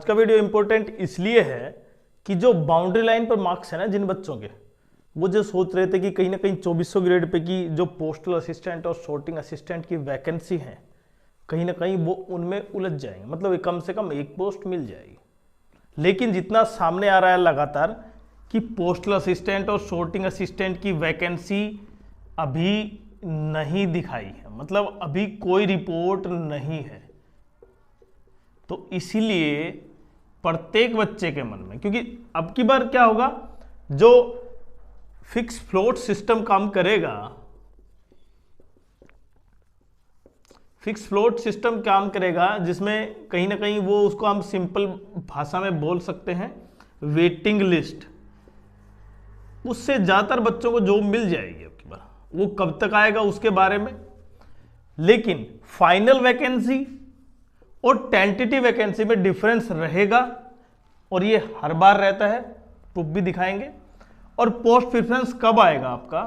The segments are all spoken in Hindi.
का वीडियो इंपॉर्टेंट इसलिए है कि जो बाउंड्री लाइन पर मार्क्स है ना जिन बच्चों के, वो जो सोच रहे थे कि कहीं ना कहीं 2400 ग्रेड पे की जो पोस्टल असिस्टेंट और सॉर्टिंग असिस्टेंट की वैकेंसी है, कहीं ना कहीं वो उनमें उलझ जाएंगे, मतलब कम से कम एक पोस्ट मिल जाएगी। लेकिन जितना सामने आ रहा है लगातार कि पोस्टल असिस्टेंट और सॉर्टिंग असिस्टेंट की वैकेंसी अभी नहीं दिखाई है, मतलब अभी कोई रिपोर्ट नहीं है, तो इसीलिए प्रत्येक बच्चे के मन में, क्योंकि अब की बार क्या होगा, जो फिक्स फ्लोट सिस्टम काम करेगा, फिक्स फ्लोट सिस्टम काम करेगा जिसमें कहीं ना कहीं वो, उसको हम सिंपल भाषा में बोल सकते हैं वेटिंग लिस्ट, उससे ज्यादातर बच्चों को जॉब मिल जाएगी अब की बार। वो कब तक आएगा उसके बारे में, लेकिन फाइनल वैकेंसी और टेंटेटिव वैकेंसी में डिफरेंस रहेगा, और ये हर बार रहता है, प्रूफ भी दिखाएंगे। और पोस्ट प्रेफरेंस कब आएगा आपका,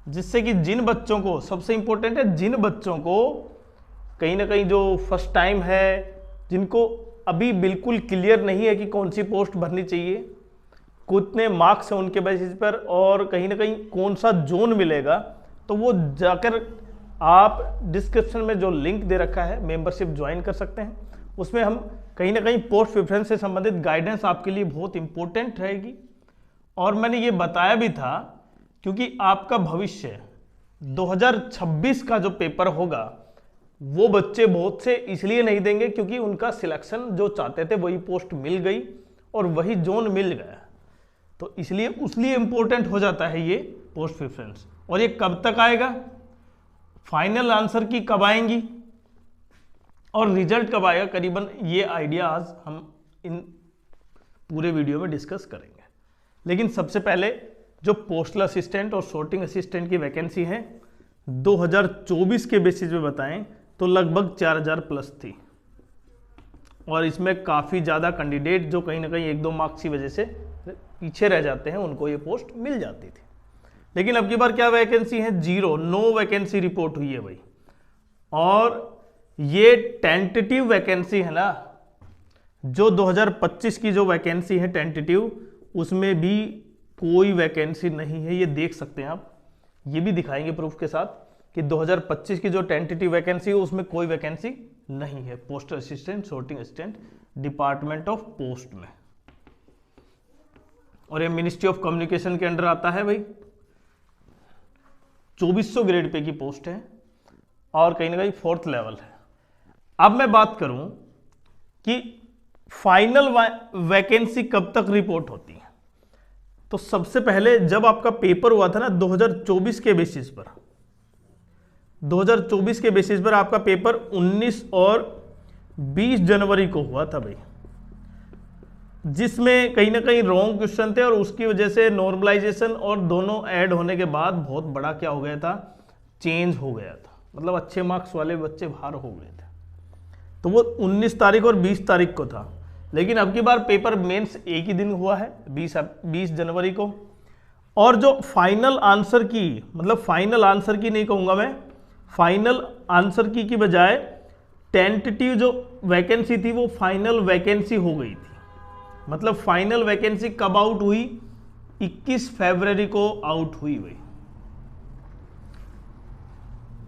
जिससे कि जिन बच्चों को, सबसे इंपॉर्टेंट है, जिन बच्चों को कहीं ना कहीं जो फर्स्ट टाइम है, जिनको अभी बिल्कुल क्लियर नहीं है कि कौन सी पोस्ट भरनी चाहिए, कितने मार्क्स हैं उनके बेसिस पर, और कहीं ना कहीं कौन सा जोन मिलेगा, तो वो जाकर आप डिस्क्रिप्शन में जो लिंक दे रखा है मेंबरशिप ज्वाइन कर सकते हैं। उसमें हम कहीं ना कहीं पोस्ट प्रेफरेंस से संबंधित गाइडेंस आपके लिए बहुत इंपॉर्टेंट रहेगी। और मैंने ये बताया भी था क्योंकि आपका भविष्य 2026 का जो पेपर होगा वो बच्चे बहुत से इसलिए नहीं देंगे क्योंकि उनका सिलेक्शन जो चाहते थे वही पोस्ट मिल गई और वही जोन मिल गया, तो इसलिए उसलिए इंपॉर्टेंट हो जाता है ये पोस्ट प्रेफरेंस। और ये कब तक आएगा, फाइनल आंसर की कब आएंगी और रिजल्ट कब आएगा, करीबन ये आइडिया आज हम इन पूरे वीडियो में डिस्कस करेंगे। लेकिन सबसे पहले जो पोस्टल असिस्टेंट और सॉर्टिंग असिस्टेंट की वैकेंसी है 2024 के बेसिस पे बताएं तो लगभग 4000 प्लस थी, और इसमें काफ़ी ज़्यादा कैंडिडेट जो कहीं ना कहीं 1-2 मार्क्स की वजह से पीछे रह जाते हैं, उनको ये पोस्ट मिल जाती थी। लेकिन अब की बार क्या वैकेंसी है, 0, नो वैकेंसी रिपोर्ट हुई है भाई। और ये टेंटेटिव वैकेंसी है ना, जो 2025 की जो वैकेंसी है टेंटेटिव, उसमें भी कोई वैकेंसी नहीं है, ये देख सकते हैं आप, ये भी दिखाएंगे प्रूफ के साथ कि 2025 की जो टेंटेटिव वैकेंसी है उसमें कोई वैकेंसी नहीं है postal assistant sorting assistant department of post में। और ये मिनिस्ट्री ऑफ कम्युनिकेशन के अंडर आता है भाई। 2400 ग्रेड पे की पोस्ट है और कहीं ना कहीं 4th लेवल है। अब मैं बात करूं कि फाइनल वैकेंसी कब तक रिपोर्ट होती है, तो सबसे पहले जब आपका पेपर हुआ था ना 2024 के बेसिस पर, 2024 के बेसिस पर आपका पेपर 19 और 20 जनवरी को हुआ था भाई, जिसमें कहीं ना कहीं रॉन्ग क्वेश्चन थे और उसकी वजह से नॉर्मलाइजेशन और दोनों ऐड होने के बाद बहुत बड़ा क्या हो गया था, चेंज हो गया था, मतलब अच्छे मार्क्स वाले बच्चे बाहर हो गए थे। तो वो 19 तारीख और 20 तारीख को था। लेकिन अब की बार पेपर मेंस एक ही दिन हुआ है 20 जनवरी को। और जो फाइनल आंसर की, मतलब फाइनल आंसर की नहीं कहूँगा मैं, फाइनल आंसर की बजाय टेंटेटिव जो वैकेंसी थी वो फाइनल वैकेंसी हो गई थी। मतलब फाइनल वैकेंसी कब आउट हुई, 21 फरवरी को आउट हुई भाई,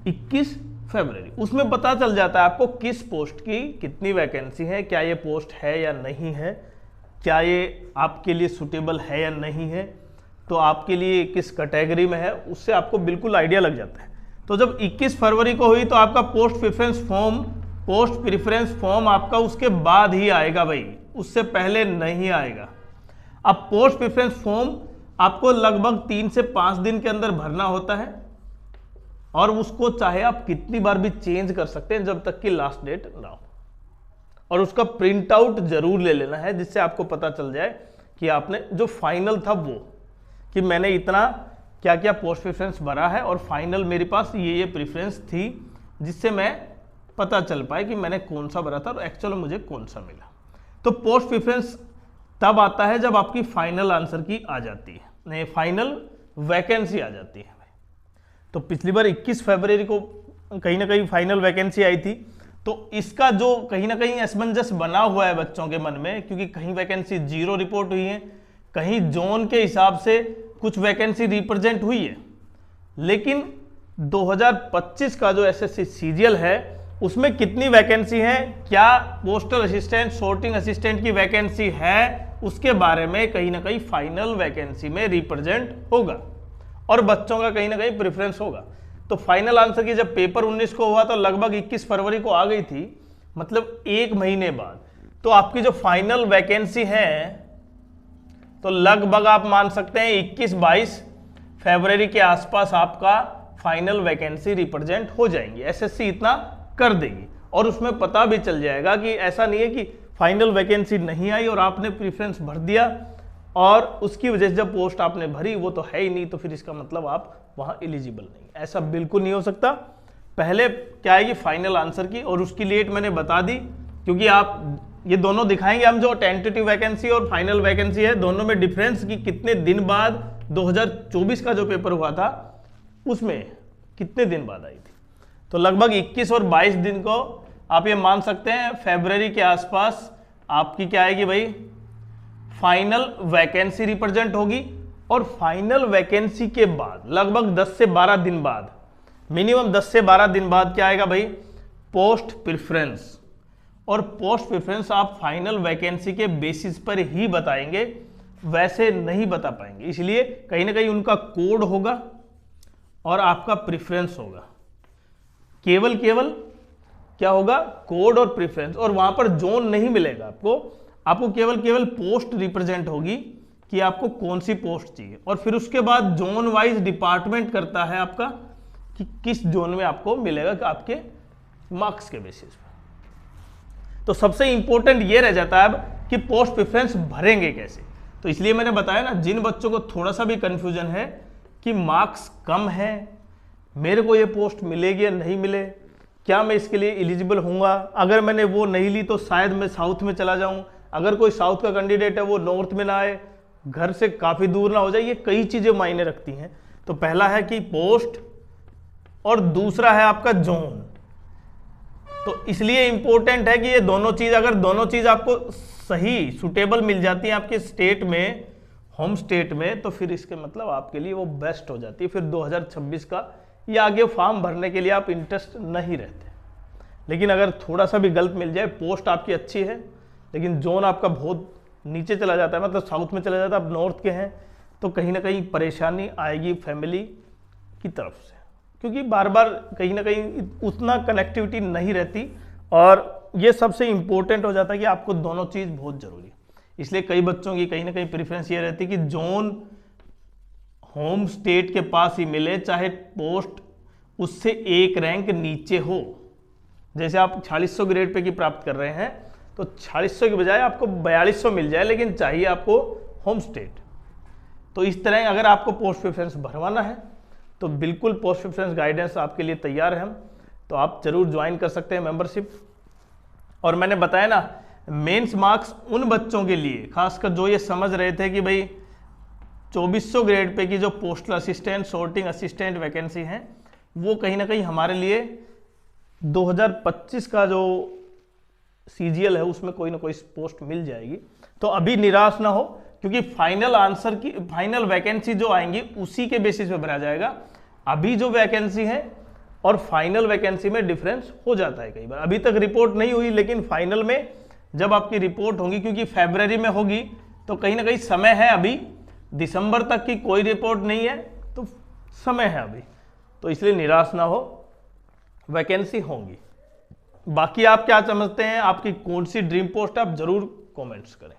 21 फरवरी। उसमें पता चल जाता है आपको किस पोस्ट की कितनी वैकेंसी है, क्या ये पोस्ट है या नहीं है, क्या ये आपके लिए सुटेबल है या नहीं है, तो आपके लिए किस कैटेगरी में है, उससे आपको बिल्कुल आइडिया लग जाता है। तो जब 21 फरवरी को हुई तो आपका पोस्ट प्रेफरेंस फॉर्म आपका उसके बाद ही आएगा भाई, उससे पहले नहीं आएगा। अब पोस्ट प्रेफरेंस फॉर्म आपको लगभग 3 से 5 दिन के अंदर भरना होता है, और उसको चाहे आप कितनी बार भी चेंज कर सकते हैं जब तक कि लास्ट डेट ना हो। और उसका प्रिंट आउट जरूर ले लेना है, जिससे आपको पता चल जाए कि आपने जो फाइनल था वो, कि मैंने इतना क्या क्या पोस्ट प्रेफरेंस भरा है और फाइनल मेरे पास ये प्रेफरेंस थी, जिससे मैं पता चल पाए कि मैंने कौन सा भरा था और एक्चुअल में मुझे कौन सा मिला। तो पोस्ट प्रेफरेंस तब आता है जब आपकी फाइनल आंसर की आ जाती है, नहीं फाइनल वैकेंसी आ जाती है। तो पिछली बार 21 फरवरी को कहीं ना कहीं फाइनल वैकेंसी आई थी, तो इसका जो कहीं ना कहीं असमंजस बना हुआ है बच्चों के मन में, क्योंकि कहीं वैकेंसी 0 रिपोर्ट हुई है, कहीं जोन के हिसाब से कुछ वैकेंसी रिप्रेजेंट हुई है, लेकिन 2025 का जो एसएससी सीजीएल है उसमें कितनी वैकेंसी है, क्या पोस्टल असिस्टेंट सॉर्टिंग असिस्टेंट की वैकेंसी है, उसके बारे में कहीं ना कहीं फाइनल वैकेंसी में रिप्रेजेंट होगा और बच्चों का कहीं ना कहीं प्रेफरेंस होगा। तो फाइनल आंसर की जब पेपर 19 को हुआ तो लगभग 21 फरवरी को आ गई थी, मतलब 1 महीने बाद। तो आपकी जो फाइनल वैकेंसी है तो लगभग आप मान सकते हैं 21-22 फरवरी के आसपास आपका फाइनल वैकेंसी रिप्रेजेंट हो जाएंगी। एसएससी इतना कर देगी और उसमें पता भी चल जाएगा कि ऐसा नहीं है कि फाइनल वैकेंसी नहीं आई और आपने प्रेफरेंस भर दिया और उसकी वजह से जब पोस्ट आपने भरी वो तो है ही नहीं, तो फिर इसका मतलब आप वहां एलिजिबल नहीं। ऐसा बिल्कुल नहीं हो सकता। पहले क्या आएगी फाइनल आंसर की, और उसकी डेट मैंने बता दी, क्योंकि आप ये दोनों दिखाएंगे हम, जो टेंटेटिव वैकेंसी और फाइनल वैकेंसी है दोनों में डिफरेंस कि कितने दिन बाद 2024 का जो पेपर हुआ था उसमें कितने दिन बाद आई थी। तो लगभग 21 और 22 दिन को आप ये मान सकते हैं फरवरी के आसपास आपकी क्या आएगी भाई, फाइनल वैकेंसी रिप्रेजेंट होगी। और फाइनल वैकेंसी के बाद लगभग 10 से 12 दिन बाद, मिनिमम 10 से 12 दिन बाद क्या आएगा भाई, पोस्ट प्रेफरेंस। और पोस्ट प्रेफरेंस आप फाइनल वैकेंसी के बेसिस पर ही बताएंगे, वैसे नहीं बता पाएंगे, इसलिए कहीं ना कहीं उनका कोड होगा और आपका प्रेफरेंस होगा। केवल क्या होगा, कोड और प्रेफरेंस, और वहां पर जोन नहीं मिलेगा आपको केवल पोस्ट रिप्रेजेंट होगी कि आपको कौन सी पोस्ट चाहिए, और फिर उसके बाद जोन वाइज डिपार्टमेंट करता है आपका कि किस जोन में आपको मिलेगा कि आपके मार्क्स के बेसिस पर। तो सबसे इंपॉर्टेंट ये रह जाता है अब कि पोस्ट प्रेफरेंस भरेंगे कैसे। तो इसलिए मैंने बताया ना, जिन बच्चों को थोड़ा सा भी कंफ्यूजन है कि मार्क्स कम है, मेरे को ये पोस्ट मिलेगी या नहीं मिले, क्या मैं इसके लिए एलिजिबल हूँगा, अगर मैंने वो नहीं ली तो शायद मैं साउथ में चला जाऊँ, अगर कोई साउथ का कैंडिडेट है वो नॉर्थ में ना आए, घर से काफ़ी दूर ना हो जाए, ये कई चीज़ें मायने रखती हैं। तो पहला है कि पोस्ट और दूसरा है आपका जोन। तो इसलिए इंपॉर्टेंट है कि ये दोनों चीज़, अगर दोनों चीज़ आपको सही सुटेबल मिल जाती है आपके स्टेट में, होम स्टेट में, तो फिर इसके मतलब आपके लिए वो बेस्ट हो जाती है। फिर 2026 का या आगे फॉर्म भरने के लिए आप इंटरेस्ट नहीं रहते। लेकिन अगर थोड़ा सा भी गलत मिल जाए, पोस्ट आपकी अच्छी है लेकिन जोन आपका बहुत नीचे चला जाता है, मतलब साउथ में चला जाता है, आप नॉर्थ के हैं, तो कहीं ना कहीं परेशानी आएगी फैमिली की तरफ से, क्योंकि बार बार कहीं ना कहीं उतना कनेक्टिविटी नहीं रहती। और ये सबसे इंपॉर्टेंट हो जाता है कि आपको दोनों चीज़ बहुत ज़रूरी है। इसलिए कई बच्चों की कहीं ना कहीं प्रेफरेंस ये रहती है कि जोन होम स्टेट के पास ही मिले, चाहे पोस्ट उससे एक रैंक नीचे हो। जैसे आप 4600 ग्रेड पे की प्राप्त कर रहे हैं तो 4600 की बजाय आपको 4200 मिल जाए, लेकिन चाहिए आपको होम स्टेट। तो इस तरह अगर आपको पोस्ट प्रेफरेंस भरवाना है तो बिल्कुल पोस्ट प्रेफरेंस गाइडेंस आपके लिए तैयार है हम, तो आप जरूर ज्वाइन कर सकते हैं मेंबरशिप। और मैंने बताया ना, मेंस मार्क्स उन बच्चों के लिए, खासकर जो ये समझ रहे थे कि भाई 2400 ग्रेड पे की जो postal assistant sorting assistant vacancy है वो कहीं ना कहीं हमारे लिए 2025 का जो सीजीएल है उसमें कोई ना कोई पोस्ट मिल जाएगी। तो अभी निराश ना हो, क्योंकि फाइनल आंसर की फाइनल वैकेंसी जो आएंगी उसी के बेसिस पे भरा जाएगा। अभी जो वैकेंसी है और फाइनल वैकेंसी में डिफरेंस हो जाता है कई बार। अभी तक रिपोर्ट नहीं हुई, लेकिन फाइनल में जब आपकी रिपोर्ट होगी, क्योंकि फरवरी में होगी, तो कहीं ना कहीं समय है, अभी दिसंबर तक की कोई रिपोर्ट नहीं है, तो समय है अभी। तो इसलिए निराश ना हो, वैकेंसी होंगी। बाकी आप क्या समझते हैं, आपकी कौन सी ड्रीम पोस्ट, आप जरूर कमेंट्स करें।